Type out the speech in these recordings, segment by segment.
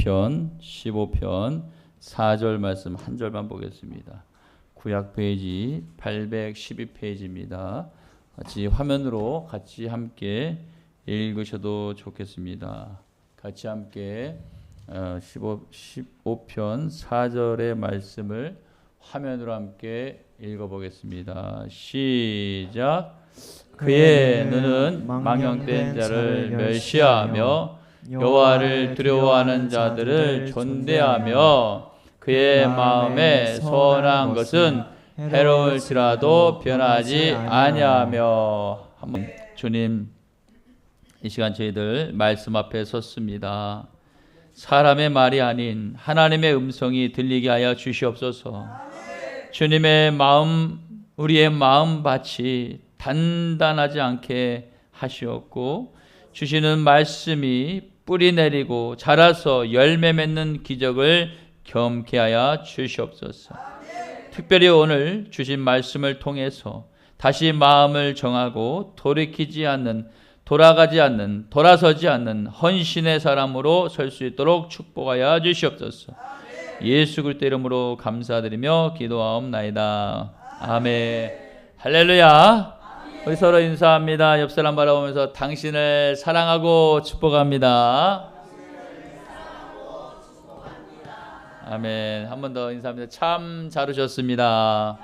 시편 15편 4절 말씀 한 절만 보겠습니다. 구약 페이지 812페이지입니다. 같이 화면으로 같이 함께 읽으셔도 좋겠습니다. 같이 함께 15편 4절의 말씀을 화면으로 함께 읽어보겠습니다. 시작. 그의 눈은 망령된 자를 멸시하며 여호와를 두려워하는 자들을 존대하며 그의 마음에 선한 것은 해로울지라도 변하지 아니하며. 한번 주님, 이 시간 저희들 말씀 앞에 섰습니다. 사람의 말이 아닌 하나님의 음성이 들리게 하여 주시옵소서. 주님의 마음, 우리의 마음밭이 단단하지 않게 하시옵고 주시는 말씀이 뿌리 내리고 자라서 열매 맺는 기적을 경험케 하여 주시옵소서. 특별히 오늘 주신 말씀을 통해서 다시 마음을 정하고 돌이키지 않는, 돌아가지 않는, 돌아서지 않는 헌신의 사람으로 설 수 있도록 축복하여 주시옵소서. 예수 그리스도 이름으로 감사드리며 기도하옵나이다. 아멘. 할렐루야. 우리 서로 인사합니다. 옆 사람 바라보면서 당신을 사랑하고 축복합니다. 아멘. 한 번 더 인사합니다. 참 잘 오셨습니다.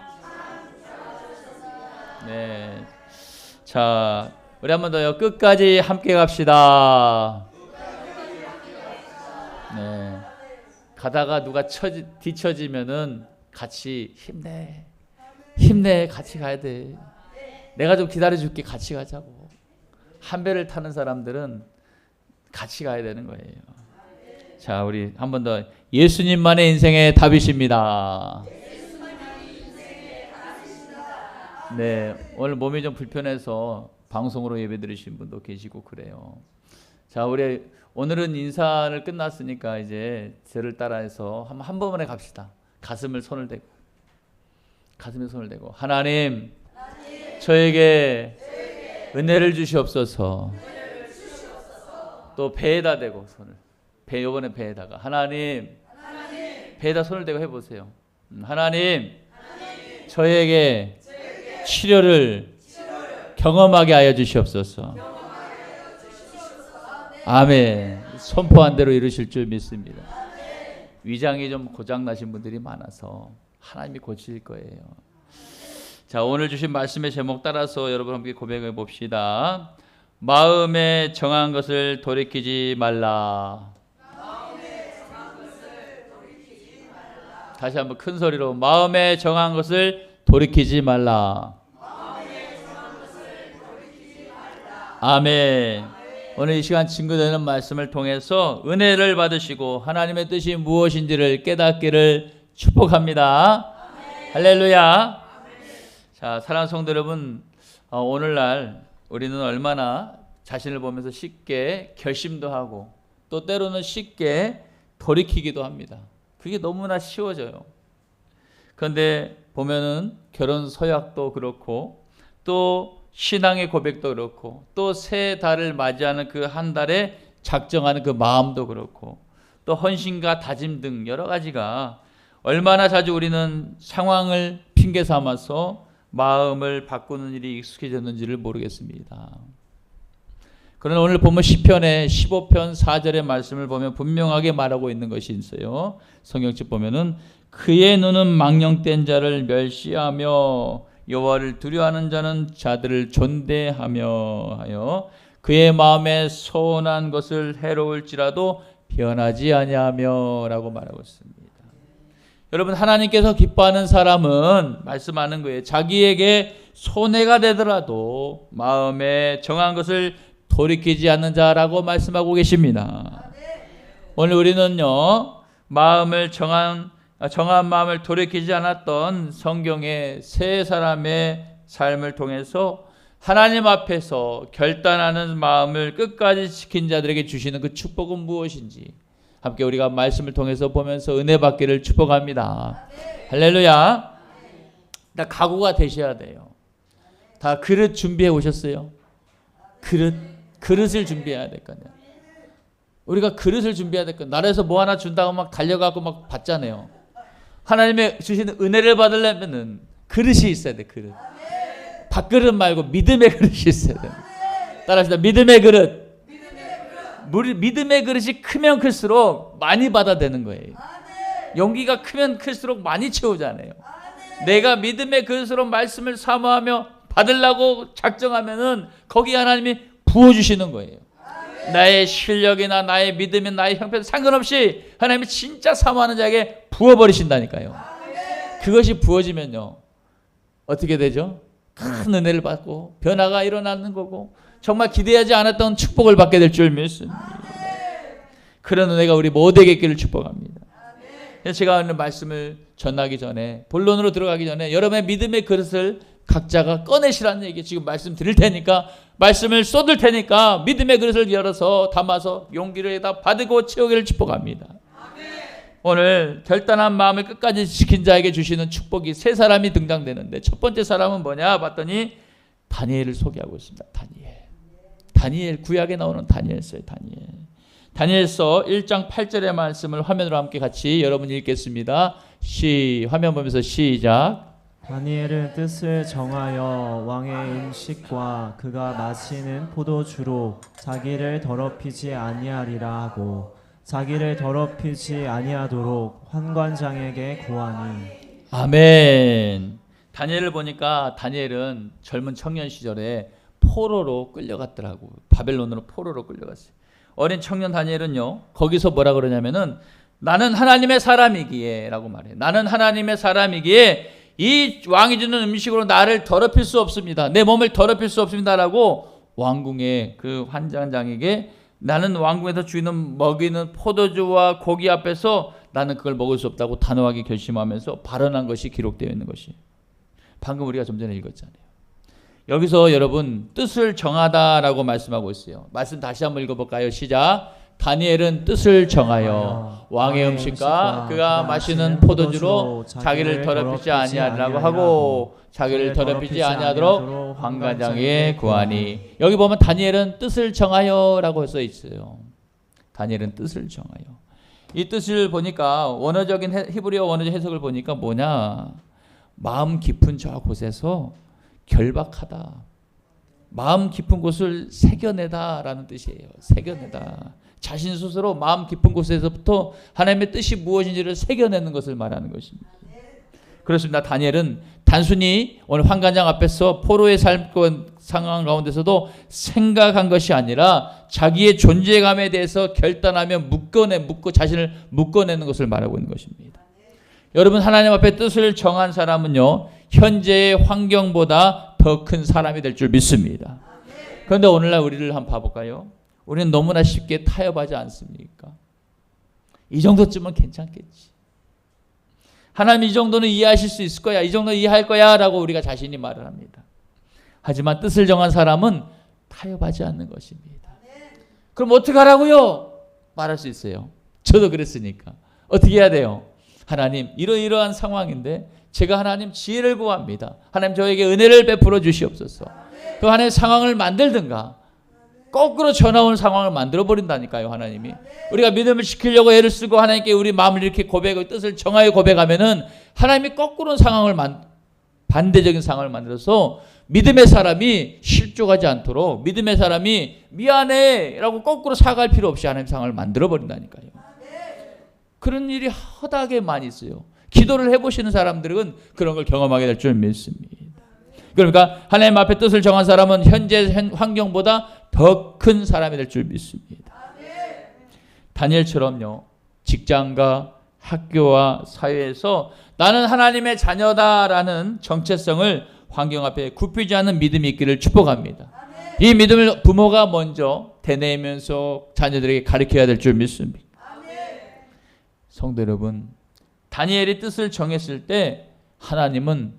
네. 자, 우리 한 번 더요. 끝까지 함께 갑시다. 네. 가다가 누가 뒤처지면은 같이 힘내, 같이 가야 돼. 내가 좀 기다려줄게, 같이 가자고. 한 배를 타는 사람들은 같이 가야 되는 거예요. 자, 우리 한 번 더. 예수님만의 인생의 답이십니다. 네, 오늘 몸이 좀 불편해서 방송으로 예배 드리신 분도 계시고 그래요. 자, 우리 오늘은 인사를 끝났으니까 이제 저를 따라해서 한 번만에 갑시다. 가슴에 손을 대고 하나님, 저에게 은혜를 주시옵소서. 또 배에다 대고 손을, 요번에 배에다가 하나님, 배에다 손을 대고 해보세요. 하나님, 저에게 치료를 경험하게 하여 주시옵소서. 아멘. 선포한 대로 이루실 줄 믿습니다. 위장이 좀 고장나신 분들이 많아서 하나님이 고칠 거예요. 자, 오늘 주신 말씀의 제목 따라서 여러분 함께 고백해 봅시다. 마음에 정한 것을 돌이키지 말라. 다시 한번 큰 소리로 마음에 정한 것을 돌이키지 말라. 아멘. 오늘 이 시간 증거되는 말씀을 통해서 은혜를 받으시고 하나님의 뜻이 무엇인지를 깨닫기를 축복합니다. 할렐루야. 자, 사랑하는 성도 여러분, 오늘날 우리는 얼마나 자신을 보면서 쉽게 결심도 하고 또 때로는 쉽게 돌이키기도 합니다. 그게 너무나 쉬워져요. 그런데 보면은 결혼 서약도 그렇고 또 신앙의 고백도 그렇고 또 새 달을 맞이하는 그 한 달에 작정하는 그 마음도 그렇고 또 헌신과 다짐 등 여러 가지가 얼마나 자주 우리는 상황을 핑계 삼아서 마음을 바꾸는 일이 익숙해졌는지를 모르겠습니다. 그러나 오늘 보면 시편의 15편 4절의 말씀을 보면 분명하게 말하고 있는 것이 있어요. 성경책 보면은 그의 눈은 망령된 자를 멸시하며 여호와를 두려워하는 자들을 존대하며 하여 그의 마음에 선한 것을 해로울지라도 변하지 아니하며 라고 말하고 있습니다. 여러분, 하나님께서 기뻐하는 사람은 말씀하는 거예요. 자기에게 손해가 되더라도 마음에 정한 것을 돌이키지 않는 자라고 말씀하고 계십니다. 오늘 우리는요, 정한 마음을 돌이키지 않았던 성경의 세 사람의 삶을 통해서 하나님 앞에서 결단하는 마음을 끝까지 지킨 자들에게 주시는 그 축복은 무엇인지 함께 우리가 말씀을 통해서 보면서 은혜 받기를 축복합니다. 할렐루야. 다 각오가 되셔야 돼요. 다 그릇 준비해 오셨어요? 그릇을 준비해야 될 거냐. 우리가 그릇을 준비해야 될 거예요. 나라에서 뭐 하나 준다고 막 달려가고 막 받잖아요. 하나님의 주시는 은혜를 받으려면은 그릇이 있어야 돼. 그릇. 밥그릇 말고 믿음의 그릇이 있어야 돼. 따라합시다. 믿음의 그릇. 믿음의 그릇이 크면 클수록 많이 받아되는 거예요. 용기가 크면 클수록 많이 채우잖아요. 내가 믿음의 그릇으로 말씀을 사모하며 받으려고 작정하면은 거기 하나님이 부어주시는 거예요. 나의 실력이나 나의 믿음이나 나의 형편 상관없이 하나님이 진짜 사모하는 자에게 부어버리신다니까요. 그것이 부어지면요 어떻게 되죠? 큰 은혜를 받고 변화가 일어나는 거고 정말 기대하지 않았던 축복을 받게 될 줄 믿습니다. 그런 은혜가 우리 모두에게 있기를 축복합니다. 제가 오늘 말씀을 전하기 전에 본론으로 들어가기 전에 여러분의 믿음의 그릇을 각자가 꺼내시라는 얘기 지금 말씀 드릴 테니까 말씀을 쏟을 테니까 믿음의 그릇을 열어서 담아서 용기를 다 받고 채우기를 축복합니다. 오늘 결단한 마음을 끝까지 지킨 자에게 주시는 축복이 세 사람이 등장되는데 첫 번째 사람은 뭐냐 봤더니 다니엘을 소개하고 있습니다. 다니엘 구약에 나오는 다니엘서예요. 다니엘서 1장 8절의 말씀을 화면으로 함께 같이 여러분이 읽겠습니다. 화면 보면서 시작. 다니엘은 뜻을 정하여 왕의 음식과 그가 마시는 포도주로 자기를 더럽히지 아니하리라 하고 자기를 더럽히지 아니하도록 환관장에게 구하니. 아멘. 다니엘을 보니까 다니엘은 젊은 청년 시절에 포로로 끌려갔더라고. 바벨론으로 포로로 끌려갔어요. 어린 청년 다니엘은요 거기서 뭐라 그러냐면은 나는 하나님의 사람이기에 라고 말해요. 나는 하나님의 사람이기에 이 왕이 주는 음식으로 나를 더럽힐 수 없습니다. 내 몸을 더럽힐 수 없습니다 라고 왕궁의 그 환장장에게 나는 왕궁에서 주인은 먹이는 포도주와 고기 앞에서 나는 그걸 먹을 수 없다고 단호하게 결심하면서 발언한 것이 기록되어 있는 것이 방금 우리가 좀 전에 읽었잖아요. 여기서 여러분 뜻을 정하다라고 말씀하고 있어요. 말씀 다시 한번 읽어볼까요? 시작. 다니엘은 뜻을 정하여 왕의 음식과 그가 마시는 포도주로 자기를 더럽히지 아니하리라고 하고 자기를 더럽히지 아니하도록 환관장에 구하니. 여기 보면 다니엘은 뜻을 정하여라고 써 있어요. 다니엘은 뜻을 정하여. 이 뜻을 보니까 원어적인 히브리어 원어적 해석을 보니까 뭐냐 마음 깊은 저 곳에서 결박하다. 마음 깊은 곳을 새겨내다라는 뜻이에요. 새겨내다. 자신 스스로 마음 깊은 곳에서부터 하나님의 뜻이 무엇인지를 새겨내는 것을 말하는 것입니다. 그렇습니다. 다니엘은 단순히 오늘 환관장 앞에서 포로의 상황 가운데서도 생각한 것이 아니라 자기의 존재감에 대해서 결단하며 자신을 묶어내는 것을 말하고 있는 것입니다. 여러분 하나님 앞에 뜻을 정한 사람은요 현재의 환경보다 더 큰 사람이 될 줄 믿습니다. 그런데 오늘날 우리를 한번 봐볼까요? 우리는 너무나 쉽게 타협하지 않습니까? 이 정도쯤은 괜찮겠지. 하나님 이 정도는 이해하실 수 있을 거야. 이 정도 이해할 거야 라고 우리가 자신이 말을 합니다. 하지만 뜻을 정한 사람은 타협하지 않는 것입니다. 그럼 어떻게 하라고요? 말할 수 있어요. 저도 그랬으니까. 어떻게 해야 돼요? 하나님 이러이러한 상황인데 제가 하나님 지혜를 구합니다. 하나님 저에게 은혜를 베풀어 주시옵소서. 그 하나님의 상황을 만들든가 거꾸로 전화온 상황을 만들어버린다니까요. 하나님이 우리가 믿음을 지키려고 애를 쓰고 하나님께 우리 마음을 이렇게 고백하고 뜻을 정하여 고백하면은 하나님이 거꾸로 상황을 반대적인 상황을 만들어서 믿음의 사람이 실족하지 않도록 믿음의 사람이 미안해 라고 거꾸로 사과할 필요 없이 하나님의 상황을 만들어버린다니까요. 그런 일이 허다하게 많이 있어요. 기도를 해보시는 사람들은 그런 걸 경험하게 될 줄 믿습니다. 그러니까 하나님 앞에 뜻을 정한 사람은 현재 환경보다 더 큰 사람이 될 줄 믿습니다. 다니엘처럼요. 직장과 학교와 사회에서 나는 하나님의 자녀다라는 정체성을 환경 앞에 굽히지 않는 믿음이 있기를 축복합니다. 이 믿음을 부모가 먼저 되뇌면서 자녀들에게 가르쳐야 될 줄 믿습니다. 성도 여러분, 다니엘이 뜻을 정했을 때 하나님은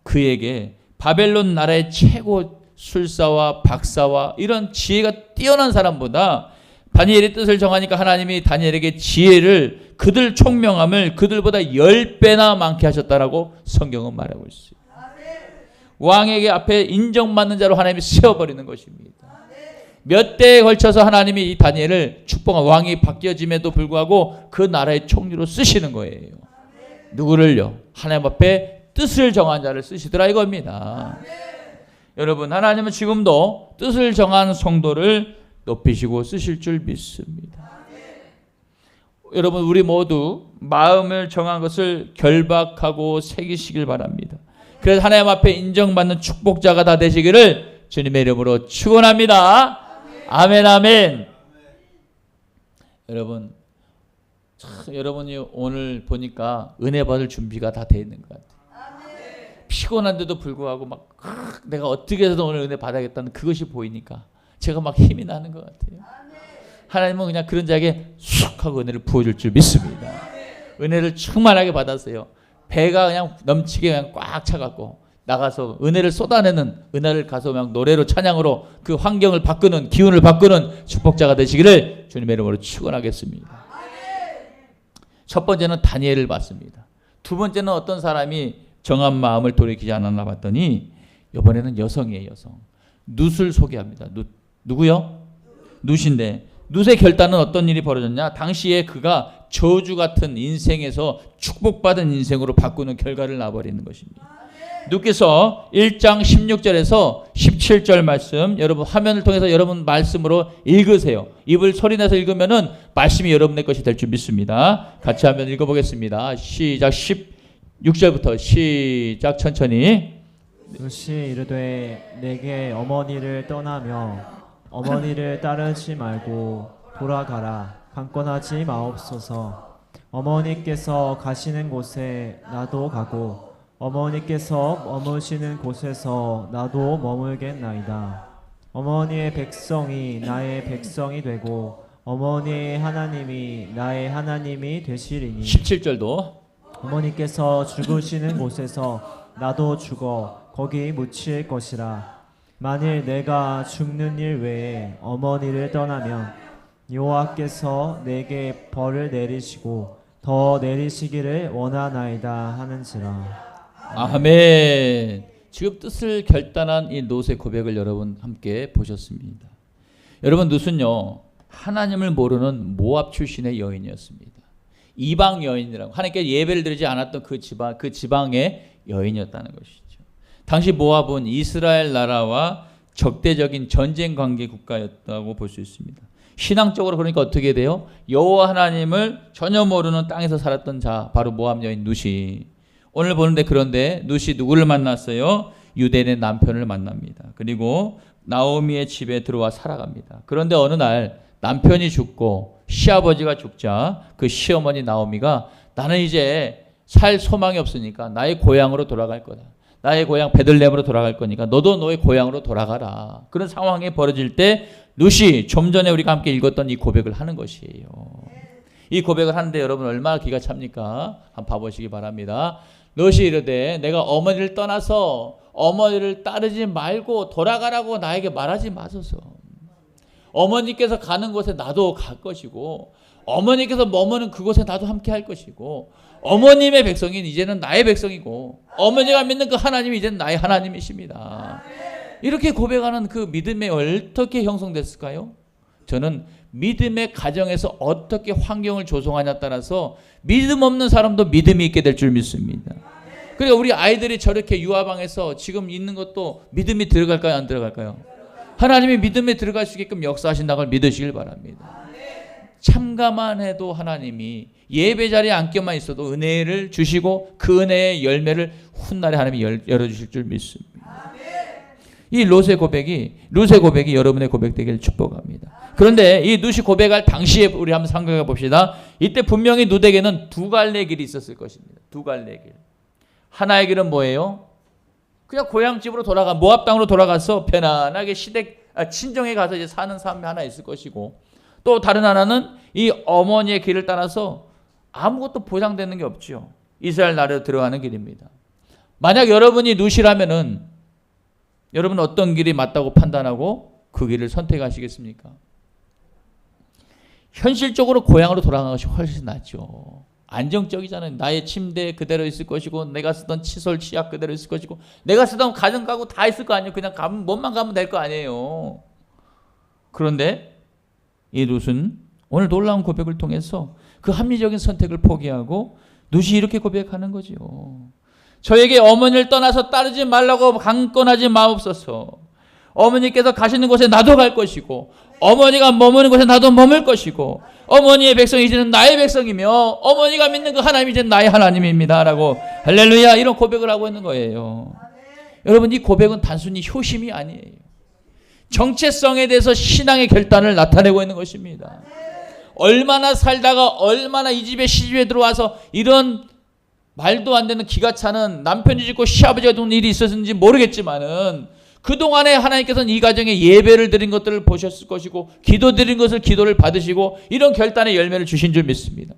그에게 바벨론 나라의 최고 술사와 박사와 이런 지혜가 뛰어난 사람보다 다니엘이 뜻을 정하니까 하나님이 다니엘에게 지혜를 그들 총명함을 그들보다 10배나 많게 하셨다라고 성경은 말하고 있어요. 왕에게 앞에 인정받는 자로 하나님이 세워버리는 것입니다. 몇 대에 걸쳐서 하나님이 이 다니엘을 축복한 왕이 바뀌어짐에도 불구하고 그 나라의 총리로 쓰시는 거예요. 누구를요? 하나님 앞에 뜻을 정한 자를 쓰시더라 이겁니다. 여러분, 하나님은 지금도 뜻을 정한 성도를 높이시고 쓰실 줄 믿습니다. 여러분, 우리 모두 마음을 정한 것을 결박하고 새기시길 바랍니다. 그래서 하나님 앞에 인정받는 축복자가 다 되시기를 주님의 이름으로 축원합니다. 아멘, 아멘. 여러분, 참 여러분이 오늘 보니까 은혜 받을 준비가 다 돼 있는 것 같아요. 피곤한데도 불구하고 막 내가 어떻게 해서든 오늘 은혜 받아야겠다는 그것이 보이니까 제가 막 힘이 나는 것 같아요. 하나님은 그냥 그런 자에게 쑥 하고 은혜를 부어줄 줄 믿습니다. 은혜를 충만하게 받았어요. 배가 그냥 넘치게 그냥 꽉 차갖고 나가서 은혜를 쏟아내는, 은혜를 가서 그냥 노래로 찬양으로 그 환경을 바꾸는, 기운을 바꾸는 축복자가 되시기를 주님의 이름으로 축원하겠습니다. 첫 번째는 다니엘을 봤습니다. 두 번째는 어떤 사람이 정한 마음을 돌이키지 않았나 봤더니 이번에는 여성이에요. 여성. 룻을 소개합니다. 누구요? 룻인데 룻의 결단은 어떤 일이 벌어졌냐? 당시에 그가 저주 같은 인생에서 축복받은 인생으로 바꾸는 결과를 나버리는 것입니다. 룻께서 1장 16절에서 17절 말씀 여러분 화면을 통해서 여러분 말씀으로 읽으세요. 입을 소리내서 읽으면은 말씀이 여러분의 것이 될 줄 믿습니다. 같이 한번 읽어보겠습니다. 시작. 16절부터 시작. 천천히. 룻이 이르되 내게 어머니를 떠나며 어머니를 따르지 말고 돌아가라. 강권하지 마옵소서. 어머니께서 가시는 곳에 나도 가고 어머니께서 머무시는 곳에서 나도 머물겠나이다. 어머니의 백성이 나의 백성이 되고 어머니의 하나님이 나의 하나님이 되시리니. 17절도. 어머니께서 죽으시는 곳에서 나도 죽어 거기 묻힐 것이라. 만일 내가 죽는 일 외에 어머니를 떠나면 여호와께서 내게 벌을 내리시고 더 내리시기를 원하나이다 하는지라. 아멘. 지금 뜻을 결단한 이 롯의 고백을 여러분 함께 보셨습니다. 여러분, 롯은요 하나님을 모르는 모압 출신의 여인이었습니다. 이방 여인이라고, 하나님께 예배를 드리지 않았던 그 지방의 여인이었다는 것이죠. 당시 모압은 이스라엘 나라와 적대적인 전쟁 관계 국가였다고 볼 수 있습니다. 신앙적으로 그러니까 어떻게 돼요? 여호와 하나님을 전혀 모르는 땅에서 살았던 자, 바로 모압 여인 룻이 오늘 보는데, 그런데 룻이 누구를 만났어요? 유대인의 남편을 만납니다. 그리고 나오미의 집에 들어와 살아갑니다. 그런데 어느 날 남편이 죽고 시아버지가 죽자 그 시어머니 나오미가 나는 이제 살 소망이 없으니까 나의 고향으로 돌아갈 거다. 나의 고향 베들레헴으로 돌아갈 거니까 너도 너의 고향으로 돌아가라. 그런 상황이 벌어질 때 룻이 좀 전에 우리가 함께 읽었던 이 고백을 하는 것이에요. 이 고백을 하는데 여러분 얼마나 기가 찹니까? 한번 봐보시기 바랍니다. 룻이 이르되 내가 어머니를 떠나서 어머니를 따르지 말고 돌아가라고 나에게 말하지 마소서. 어머니께서 가는 곳에 나도 갈 것이고 어머니께서 머무는 그곳에 나도 함께 할 것이고 어머님의 백성인 이제는 나의 백성이고 어머니가 믿는 그 하나님이 이제는 나의 하나님이십니다. 이렇게 고백하는 그 믿음이 어떻게 형성됐을까요? 저는 믿음의 가정에서 어떻게 환경을 조성하냐에 따라서 믿음 없는 사람도 믿음이 있게 될 줄 믿습니다. 그러니까 우리 아이들이 저렇게 유아방에서 지금 있는 것도 믿음이 들어갈까요? 안 들어갈까요? 하나님이 믿음에 들어갈 수 있게끔 역사하신다는 걸 믿으시길 바랍니다. 참가만 해도 하나님이 예배 자리에 앉게만 있어도 은혜를 주시고 그 은혜의 열매를 훗날에 하나님이 열어주실 줄 믿습니다. 이 롯의 고백이 여러분의 고백 되기를 축복합니다. 그런데 이 룻이 고백할 당시에 우리 한번 생각해 봅시다. 이때 분명히 룻에게는 두 갈래 길이 있었을 것입니다. 두 갈래 길. 하나의 길은 뭐예요? 그냥 고향집으로 돌아가 모압 땅으로 돌아가서 편안하게 친정에 가서 이제 사는 사람이 하나 있을 것이고, 또 다른 하나는 이 어머니의 길을 따라서 아무것도 보장되는 게 없죠. 이스라엘 나라로 들어가는 길입니다. 만약 여러분이 룻이라면은 여러분 어떤 길이 맞다고 판단하고 그 길을 선택하시겠습니까? 현실적으로 고향으로 돌아가는 것이 훨씬 낫죠. 안정적이잖아요. 나의 침대 그대로 있을 것이고 내가 쓰던 칫솔 치약 그대로 있을 것이고 내가 쓰던 가전 가구 다 있을 거 아니에요. 그냥 몸만 가면 될 거 아니에요. 그런데 이 룻은 오늘 놀라운 고백을 통해서 그 합리적인 선택을 포기하고 룻이 이렇게 고백하는 거죠. 저에게 어머니를 떠나서 따르지 말라고 강권하지 마옵소서. 어머니께서 가시는 곳에 나도 갈 것이고 어머니가 머무는 곳에 나도 머물 것이고 어머니의 백성이 이제는 나의 백성이며 어머니가 믿는 그 하나님이 이제 나의 하나님입니다 라고 할렐루야 이런 고백을 하고 있는 거예요. 여러분 이 고백은 단순히 효심이 아니에요. 정체성에 대해서 신앙의 결단을 나타내고 있는 것입니다. 얼마나 살다가 얼마나 이 집에 시집에 들어와서 이런 말도 안 되는 기가 차는 남편이 죽고 시아버지가 죽는 일이 있었는지 모르겠지만은 그동안에 하나님께서는 이 가정에 예배를 드린 것들을 보셨을 것이고 기도 드린 것을 기도를 받으시고 이런 결단의 열매를 주신 줄 믿습니다.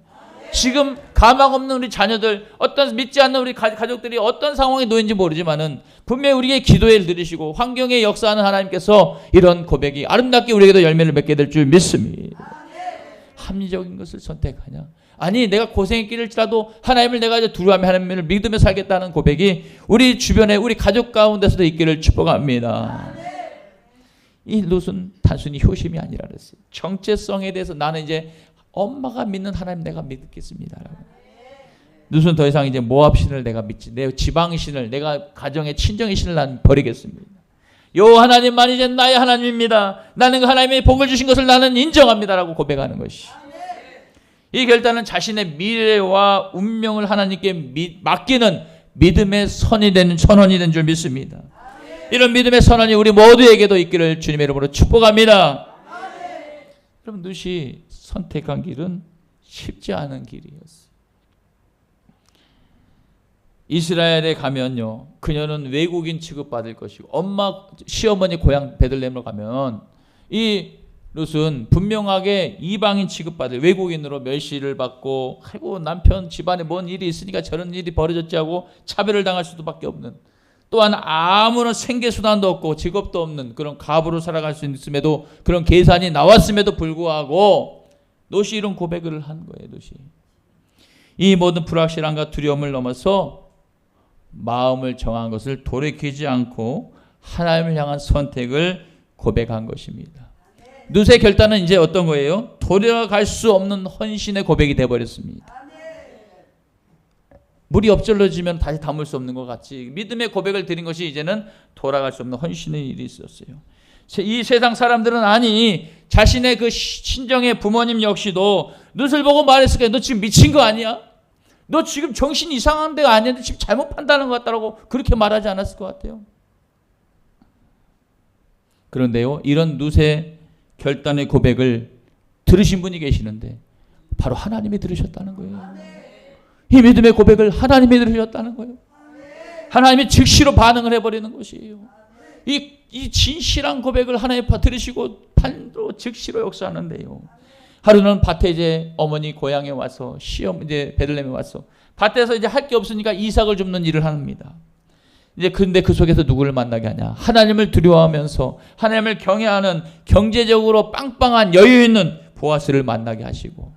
지금 가망 없는 우리 자녀들 어떤 믿지 않는 우리 가족들이 어떤 상황에 놓인지 모르지만은 분명히 우리의 기도에 들으시고 환경에 역사하는 하나님께서 이런 고백이 아름답게 우리에게도 열매를 맺게 될 줄 믿습니다. 합리적인 것을 선택하냐? 아니 내가 고생했길지라도 하나님을 내가 이제 두려워하며 하나님을 믿으며 살겠다는 고백이 우리 주변에 우리 가족 가운데서도 있기를 축복합니다. 이 룻은 단순히 효심이 아니라 그랬어요. 정체성에 대해서 나는 이제 엄마가 믿는 하나님 내가 믿겠습니다. 룻은 더 이상 이제 모압 신을 내가 믿지 내 지방 신을 내가 가정의 친정의 신을 난 버리겠습니다. 요 하나님만 이제 나의 하나님입니다. 나는 그 하나님의 복을 주신 것을 나는 인정합니다라고 고백하는 것이. 이 결단은 자신의 미래와 운명을 하나님께 맡기는 믿음의 선이 된 선언이 된 줄 믿습니다. 이런 믿음의 선언이 우리 모두에게도 있기를 주님의 이름으로 축복합니다. 그럼 룻이 선택한 길은 쉽지 않은 길이었어요. 이스라엘에 가면요, 그녀는 외국인 취급받을 것이고 엄마 시어머니 고향 베들레헴으로 가면 이 룻은 분명하게 이방인 취급받을 외국인으로 멸시를 받고 아이고 남편 집안에 뭔 일이 있으니까 저런 일이 벌어졌지 하고 차별을 당할 수밖에 없는, 또한 아무런 생계수단도 없고 직업도 없는 그런 가부로 살아갈 수 있음에도 그런 계산이 나왔음에도 불구하고 룻이 이런 고백을 한 거예요. 룻이 이 모든 불확실함과 두려움을 넘어서 마음을 정한 것을 돌이키지 않고 하나님을 향한 선택을 고백한 것입니다. 룻의 결단은 이제 어떤 거예요? 돌아갈 수 없는 헌신의 고백이 되어버렸습니다. 물이 엎질러지면 다시 담을 수 없는 것 같이 믿음의 고백을 드린 것이 이제는 돌아갈 수 없는 헌신의 일이 있었어요. 이 세상 사람들은 아니 자신의 그 친정의 부모님 역시도 룻을 보고 말했을 거예요. 너 지금 미친 거 아니야? 너 지금 정신 이상한 데가 아니었는데 지금 잘못 판단한 것 같다라고 그렇게 말하지 않았을 것 같아요. 그런데요, 이런 룻의 결단의 고백을 들으신 분이 계시는데 바로 하나님이 들으셨다는 거예요. 이 믿음의 고백을 하나님이 들으셨다는 거예요. 하나님이 즉시로 반응을 해버리는 것이에요. 이 진실한 고백을 하나님 들으시고 반으로 즉시로 역사하는데요. 하루는 밭에 이제 어머니 고향에 와서 이제 베들레헴에 와서 밭에서 이제 할 게 없으니까 이삭을 줍는 일을 합니다. 이제 근데 그 속에서 누구를 만나게 하냐? 하나님을 두려워하면서 하나님을 경외하는 경제적으로 빵빵한 여유 있는 보아스를 만나게 하시고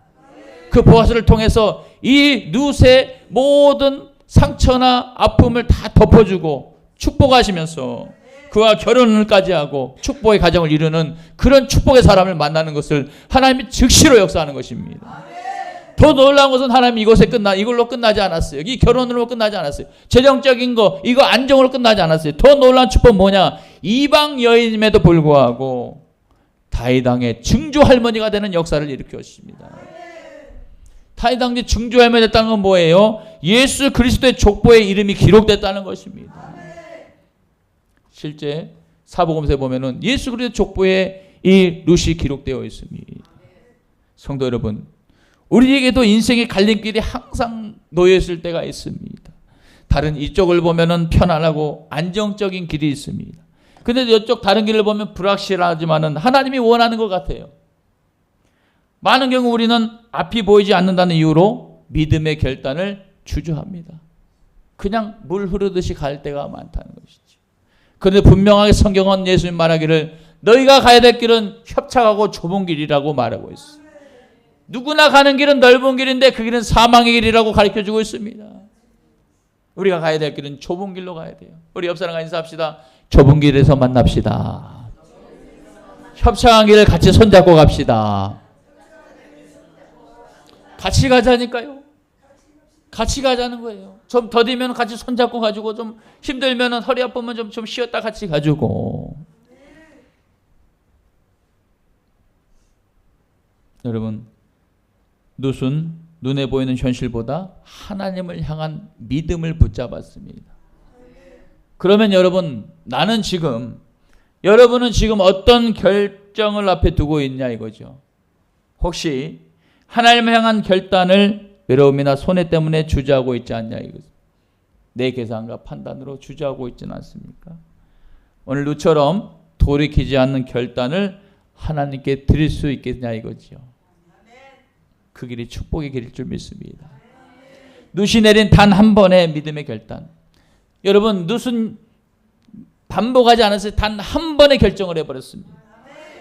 그 보아스를 통해서 이 룻의 모든 상처나 아픔을 다 덮어주고 축복하시면서 그와 결혼을까지 하고 축복의 가정을 이루는 그런 축복의 사람을 만나는 것을 하나님이 즉시로 역사하는 것입니다. 더 놀라운 것은 하나님이 이걸로 끝나지 않았어요. 이 결혼으로 끝나지 않았어요. 재정적인 거 이거 안정으로 끝나지 않았어요. 더 놀라운 축복 뭐냐? 이방 여인임에도 불구하고 다윗 왕의 증조 할머니가 되는 역사를 일으켰습니다. 다윗 왕의 증조 할머니 됐다는 건 뭐예요? 예수 그리스도의 족보의 이름이 기록됐다는 것입니다. 실제 사복음서에 보면은 예수 그리스도의 족보에 이 룻이 기록되어 있습니다. 성도 여러분, 우리에게도 인생의 갈림길이 항상 놓여 있을 때가 있습니다. 다른 이쪽을 보면은 편안하고 안정적인 길이 있습니다. 근데 이쪽 다른 길을 보면 불확실하지만은 하나님이 원하는 것 같아요. 많은 경우 우리는 앞이 보이지 않는다는 이유로 믿음의 결단을 주저합니다. 그냥 물 흐르듯이 갈 때가 많다는 것이죠. 그런데 분명하게 성경은 예수님 말하기를 너희가 가야 될 길은 협착하고 좁은 길이라고 말하고 있어요. 누구나 가는 길은 넓은 길인데 그 길은 사망의 길이라고 가르쳐주고 있습니다. 우리가 가야 될 길은 좁은 길로 가야 돼요. 우리 옆 사람과 인사합시다. 좁은 길에서 만납시다. 협상한 길을 같이 손잡고 갑시다. 같이 가자니까요. 같이 가자는 거예요. 좀 더디면 같이 손잡고 가지고, 좀 힘들면 허리 아프면 좀 쉬었다 같이 가지고. 여러분, 눈에 보이는 현실보다 하나님을 향한 믿음을 붙잡았습니다. 그러면 여러분은 지금 어떤 결정을 앞에 두고 있냐 이거죠. 혹시 하나님을 향한 결단을 외로움이나 손해 때문에 주저하고 있지 않냐 이거죠. 내 계산과 판단으로 주저하고 있지는 않습니까? 오늘 루처럼 돌이키지 않는 결단을 하나님께 드릴 수 있겠냐 이거죠. 그 길이 축복의 길일 줄 믿습니다. 룻이 내린 단 한 번의 믿음의 결단. 여러분, 룻은 반복하지 않았어요. 단 한 번의 결정을 해버렸습니다.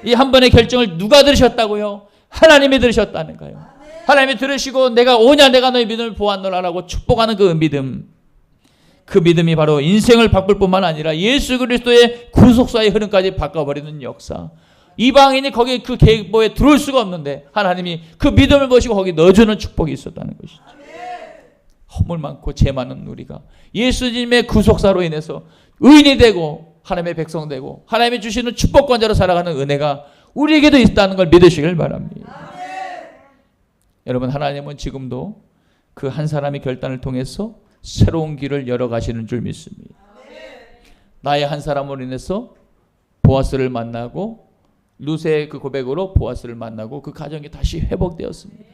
이 한 번의 결정을 누가 들으셨다고요? 하나님이 들으셨다는 거예요. 하나님이 들으시고 내가 오냐 내가 너의 믿음을 보았노라라고 축복하는 그 믿음. 그 믿음이 바로 인생을 바꿀 뿐만 아니라 예수 그리스도의 구속사의 흐름까지 바꿔버리는 역사. 이방인이 거기 그 계보에 들어올 수가 없는데 하나님이 그 믿음을 보시고 거기 넣어주는 축복이 있었다는 것이죠. 허물 많고 죄 많은 우리가 예수님의 구속사로 인해서 의인이 되고 하나님의 백성 되고 하나님이 주시는 축복권자로 살아가는 은혜가 우리에게도 있다는 걸 믿으시길 바랍니다. 여러분, 하나님은 지금도 그 한 사람의 결단을 통해서 새로운 길을 열어가시는 줄 믿습니다. 나의 한 사람으로 인해서 보아스를 만나고 룻의 그 고백으로 보아스를 만나고 그 가정이 다시 회복되었습니다.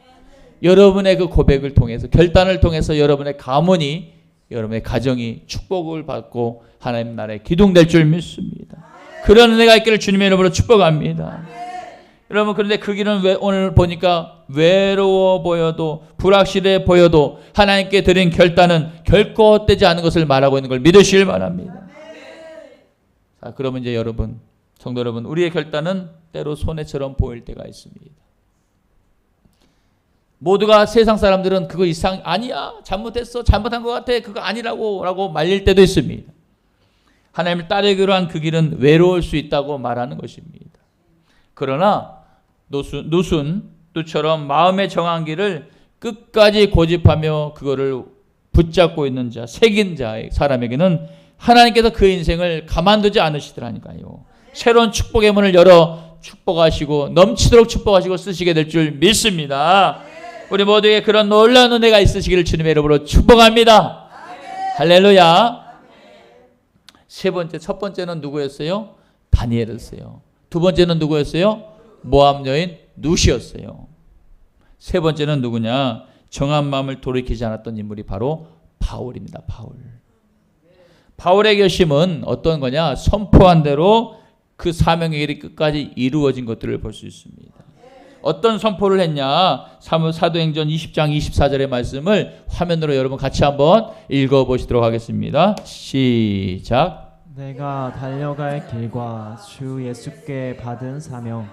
여러분의 그 고백을 통해서 결단을 통해서 여러분의 가문이 여러분의 가정이 축복을 받고 하나님 나라에 기둥될 줄 믿습니다. 그런 은혜가 있기를 주님의 이름으로 축복합니다. 여러분, 그런데 그 길은 오늘 보니까 외로워 보여도 불확실해 보여도 하나님께 드린 결단은 결코 헛되지 않은 것을 말하고 있는 걸 믿으시길 바랍니다. 자, 그러면 이제 여러분, 성도 여러분, 우리의 결단은 때로 손해처럼 보일 때가 있습니다. 모두가 세상 사람들은 그거 이상 아니야, 잘못했어, 잘못한 것 같아, 그거 아니라고 라고 말릴 때도 있습니다. 하나님을 따르기로 한 그 길은 외로울 수 있다고 말하는 것입니다. 그러나 룻처럼 마음에 정한 길을 끝까지 고집하며 그거를 붙잡고 있는 자, 새긴 자의 사람에게는 하나님께서 그 인생을 가만두지 않으시더라니까요. 새로운 축복의 문을 열어 축복하시고 넘치도록 축복하시고 쓰시게 될 줄 믿습니다. 우리 모두에게 그런 놀라운 은혜가 있으시기를 주님의 이름으로 축복합니다. 할렐루야. 첫 번째는 누구였어요? 다니엘이었어요. 두 번째는 누구였어요? 모압 여인 룻이었어요. 세 번째는 누구냐? 정한 마음을 돌이키지 않았던 인물이 바로 바울입니다. 바울의 결심은 어떤 거냐? 선포한 대로 그 사명의 길이 끝까지 이루어진 것들을 볼 수 있습니다. 어떤 선포를 했냐? 사도행전 20장 24절의 말씀을 화면으로 여러분 같이 한번 읽어보시도록 하겠습니다. 시작. 내가 달려갈 길과 주 예수께 받은 사명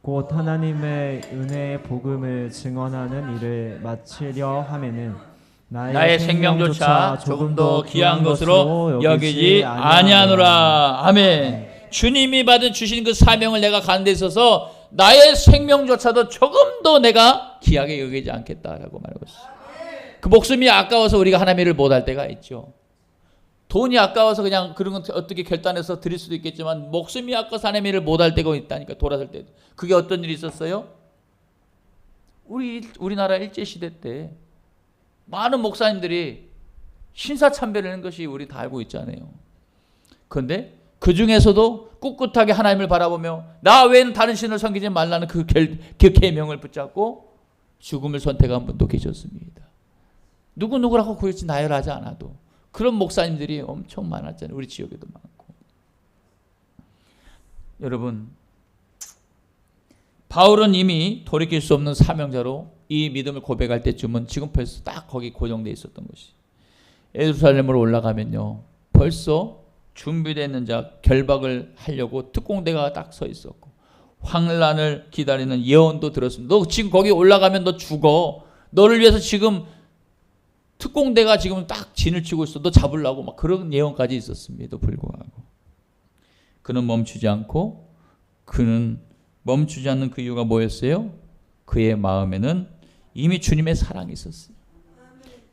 곧 하나님의 은혜의 복음을 증언하는 일을 마치려 하면은 나의 생명조차 조금도 귀한 것으로 여기지 아니하노라. 아멘. 주님이 주신 그 사명을 내가 가는 데 있어서 나의 생명조차도 조금도 내가 귀하게 여기지 않겠다라고 말하고 있어요. 그 목숨이 아까워서 우리가 하나님의 일을 못할 때가 있죠. 돈이 아까워서 그냥 그런 건 어떻게 결단해서 드릴 수도 있겠지만 목숨이 아까워서 하나님의 일을 못할 때가 있다니까. 돌아설 때. 그게 어떤 일이 있었어요? 우리나라 일제시대 때 많은 목사님들이 신사참배라는 것이 우리 다 알고 있잖아요. 그런데 그 중에서도 꿋꿋하게 하나님을 바라보며 나 외에는 다른 신을 섬기지 말라는 그 계명을 붙잡고 죽음을 선택한 분도 계셨습니다. 누구라고 굳이 나열하지 않아도 그런 목사님들이 엄청 많았잖아요. 우리 지역에도 많고. 여러분, 바울은 이미 돌이킬 수 없는 사명자로 이 믿음을 고백할 때쯤은 지금 벌써 딱 거기 고정되어 있었던 것이. 예루살렘으로 올라가면요, 벌써 준비되어 있는 자 결박을 하려고 특공대가 딱 서 있었고 환란을 기다리는 예언도 들었습니다. 너 지금 거기 올라가면 너 죽어. 너를 위해서 지금 특공대가 지금 딱 진을 치고 있어. 너 잡으려고 막 그런 예언까지 있었음에도 불구하고 그는 멈추지 않고 그는 멈추지 않는 그 이유가 뭐였어요? 그의 마음에는 이미 주님의 사랑이 있었어요.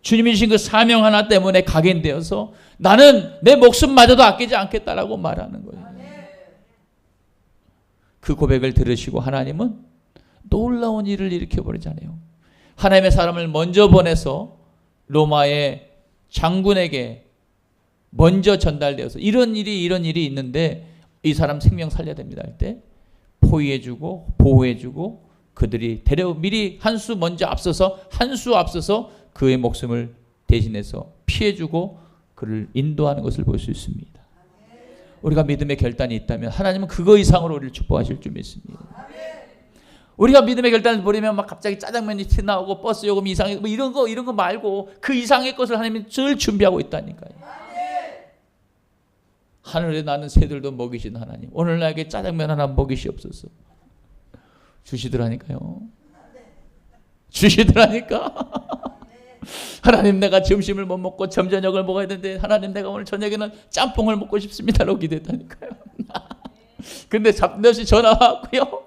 주님이 주신 그 사명 하나 때문에 각인되어서 나는 내 목숨마저도 아끼지 않겠다라고 말하는 거예요. 그 고백을 들으시고 하나님은 놀라운 일을 일으켜버리잖아요. 하나님의 사람을 먼저 보내서 로마의 장군에게 먼저 전달되어서 이런 일이 있는데 이 사람 생명 살려야 됩니다 할 때 포위해주고 보호해주고 그들이 미리 한 수 앞서서 그의 목숨을 대신해서 피해주고 그를 인도하는 것을 볼 수 있습니다. 우리가 믿음의 결단이 있다면 하나님은 그거 이상으로 우리를 축복하실 줄 믿습니다. 우리가 믿음의 결단을 버리면 막 갑자기 짜장면이 튀어나오고 버스 요금 이상이 뭐 이런 거 말고 그 이상의 것을 하나님이 늘 준비하고 있다니까요. 하늘에 나는 새들도 먹이신 하나님, 오늘 나에게 짜장면 하나 먹이시옵소서. 주시더라니까요. 하나님, 내가 점심을 못 먹고 점저녁을 먹어야 되는데 하나님, 내가 오늘 저녁에는 짬뽕을 먹고 싶습니다라고 기도했다니까요. 근데 4시 전화 왔고요.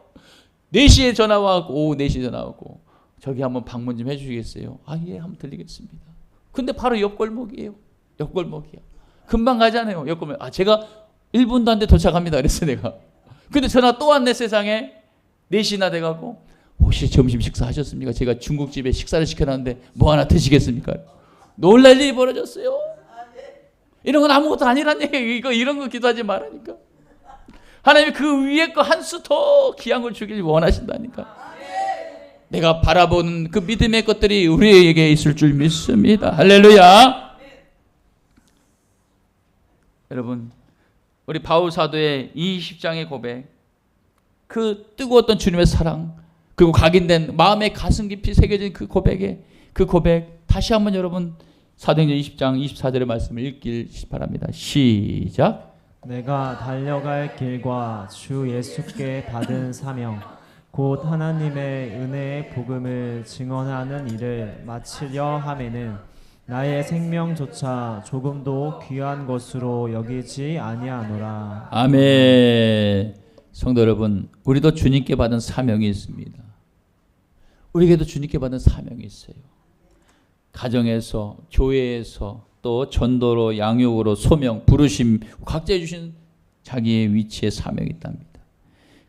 4시에 전화 와갖고 오후 4시에 전화 왔고 저기 한번 방문 좀 해주시겠어요? 아, 예, 한번 들리겠습니다. 근데 바로 옆골목이에요. 금방 가잖아요. 옆골목. 아, 제가 1분도 안 돼 도착합니다 그랬어 내가. 근데 전화 또 왔네. 세상에 4시나 돼가고 혹시 점심 식사하셨습니까? 제가 중국집에 식사를 시켜놨는데 뭐 하나 드시겠습니까? 놀랄 일이 벌어졌어요. 이런 건 아무것도 아니란 얘기예요. 이런 거 기도하지 말라니까. 하나님이 그 위에 거 한 수 더 귀한 걸 주길 원하신다니까. 내가 바라보는 그 믿음의 것들이 우리에게 있을 줄 믿습니다. 할렐루야. 여러분, 우리 바울 사도의 20장의 고백, 그 뜨거웠던 주님의 사랑, 그리고 각인된 마음의 가슴 깊이 새겨진 그 고백 다시 한번 여러분 사도행전 20장 24절의 말씀을 읽길 바랍니다. 시작. 내가 달려갈 길과 주 예수께 받은 사명 곧 하나님의 은혜의 복음을 증언하는 일을 마치려 하매는 나의 생명조차 조금도 귀한 것으로 여기지 아니하노라. 아멘. 성도 여러분, 우리도 주님께 받은 사명이 있습니다. 우리에게도 주님께 받은 사명이 있어요. 가정에서, 교회에서, 또 전도로, 양육으로, 소명, 부르심, 각자 주신 자기의 위치에 사명이 있답니다.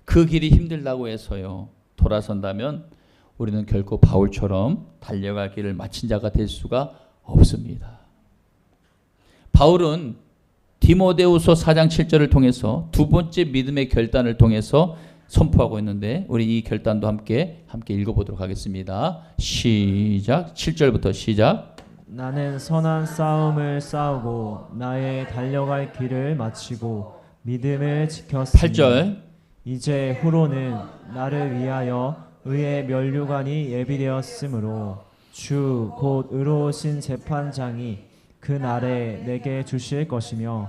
그 길이 힘들다고 해서요, 돌아선다면 우리는 결코 바울처럼 달려갈 길을 마친 자가 될 수가 없습니다. 바울은 디모데후서 4장 7절을 통해서 두 번째 믿음의 결단을 통해서 선포하고 있는데 우리 이 결단도 함께 읽어보도록 하겠습니다. 시작. 7절부터 시작. 나는 선한 싸움을 싸우고 나의 달려갈 길을 마치고 믿음을 지켰으니 8절. 이제 후로는 나를 위하여 의의 면류관이 예비되었으므로 주 곧 의로우신 재판장이 그 날에 내게 주실 것이며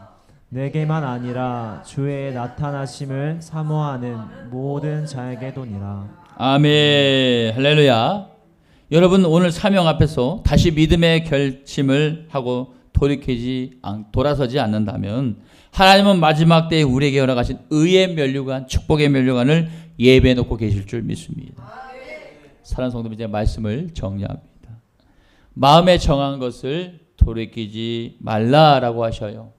내게만 아니라 주의 나타나심을 사모하는 모든 자에게도니라. 아멘. 할렐루야. 여러분, 오늘 사명 앞에서 다시 믿음의 결심을 하고 돌아서지 않는다면 하나님은 마지막 때에 우리에게 허락하신 의의 면류관, 축복의 면류관을 예배해 놓고 계실 줄 믿습니다. 사랑하는 성도님, 이제 말씀을 정리합니다. 마음에 정한 것을 돌이키지 말라라고 하셔요.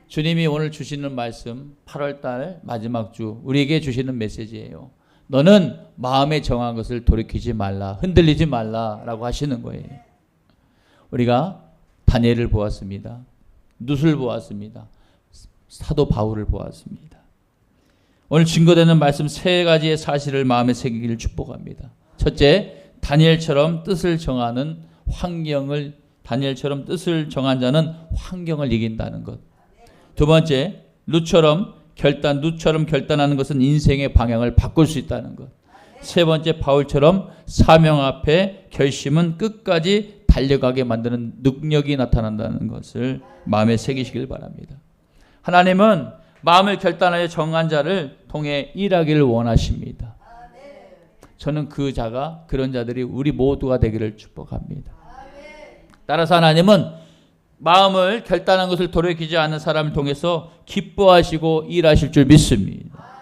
주님이 오늘 주시는 말씀, 8월달 마지막 주 우리에게 주시는 메시지예요. 너는 마음에 정한 것을 돌이키지 말라, 흔들리지 말라라고 하시는 거예요. 우리가 다니엘을 보았습니다. 룻을 보았습니다. 사도 바울을 보았습니다. 오늘 증거되는 말씀 3가지의 사실을 마음에 새기기를 축복합니다. 첫째, 다니엘처럼 뜻을 정한 자는 환경을 이긴다는 것. 두 번째, 룻처럼 결단하는 것은 인생의 방향을 바꿀 수 있다는 것. 세 번째, 바울처럼 사명 앞에 결심은 끝까지 달려가게 만드는 능력이 나타난다는 것을 마음에 새기시길 바랍니다. 하나님은 마음을 결단하여 정한 자를 통해 일하기를 원하십니다. 저는 그런 자들이 우리 모두가 되기를 축복합니다. 따라서 하나님은 마음을 결단한 것을 돌이키지 않는 사람을 통해서 기뻐하시고 일하실 줄 믿습니다.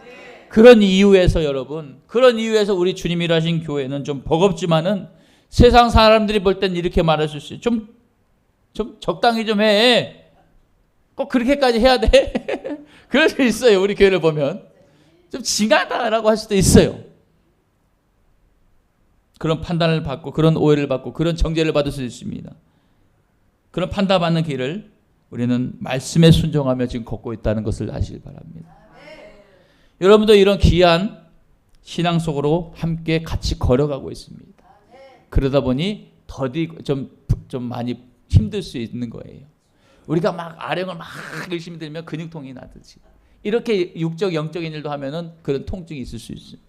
그런 이유에서 여러분, 그런 이유에서 우리 주님이 일하신 교회는 좀 버겁지만은 세상 사람들이 볼 땐 이렇게 말할 수 있어요. 좀 적당히 좀 해. 꼭 그렇게까지 해야 돼? 그럴 수 있어요. 우리 교회를 보면. 좀 징하다라고 할 수도 있어요. 그런 판단을 받고 그런 오해를 받고 그런 정죄를 받을 수 있습니다. 그런 판단받는 길을 우리는 말씀에 순종하며 지금 걷고 있다는 것을 아시길 바랍니다. 여러분도 이런 귀한 신앙 속으로 함께 같이 걸어가고 있습니다. 그러다 보니 더디 좀 많이 힘들 수 있는 거예요. 우리가 막 아령을 막 열심히 들면 근육통이 나듯이 이렇게 육적 영적인 일도 하면은 그런 통증이 있을 수 있습니다.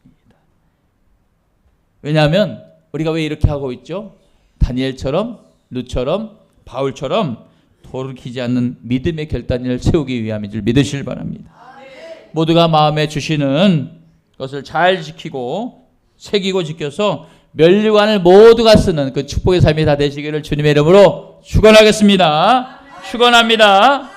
왜냐하면 우리가 왜 이렇게 하고 있죠? 다니엘처럼, 룻처럼, 바울처럼 돌이키지 않는 믿음의 결단을 세우기 위함인 줄 믿으시길 바랍니다. 모두가 마음에 주시는 것을 잘 지키고 새기고 지켜서 면류관을 모두가 쓰는 그 축복의 삶이 다 되시기를 주님의 이름으로 축원하겠습니다. 축원합니다.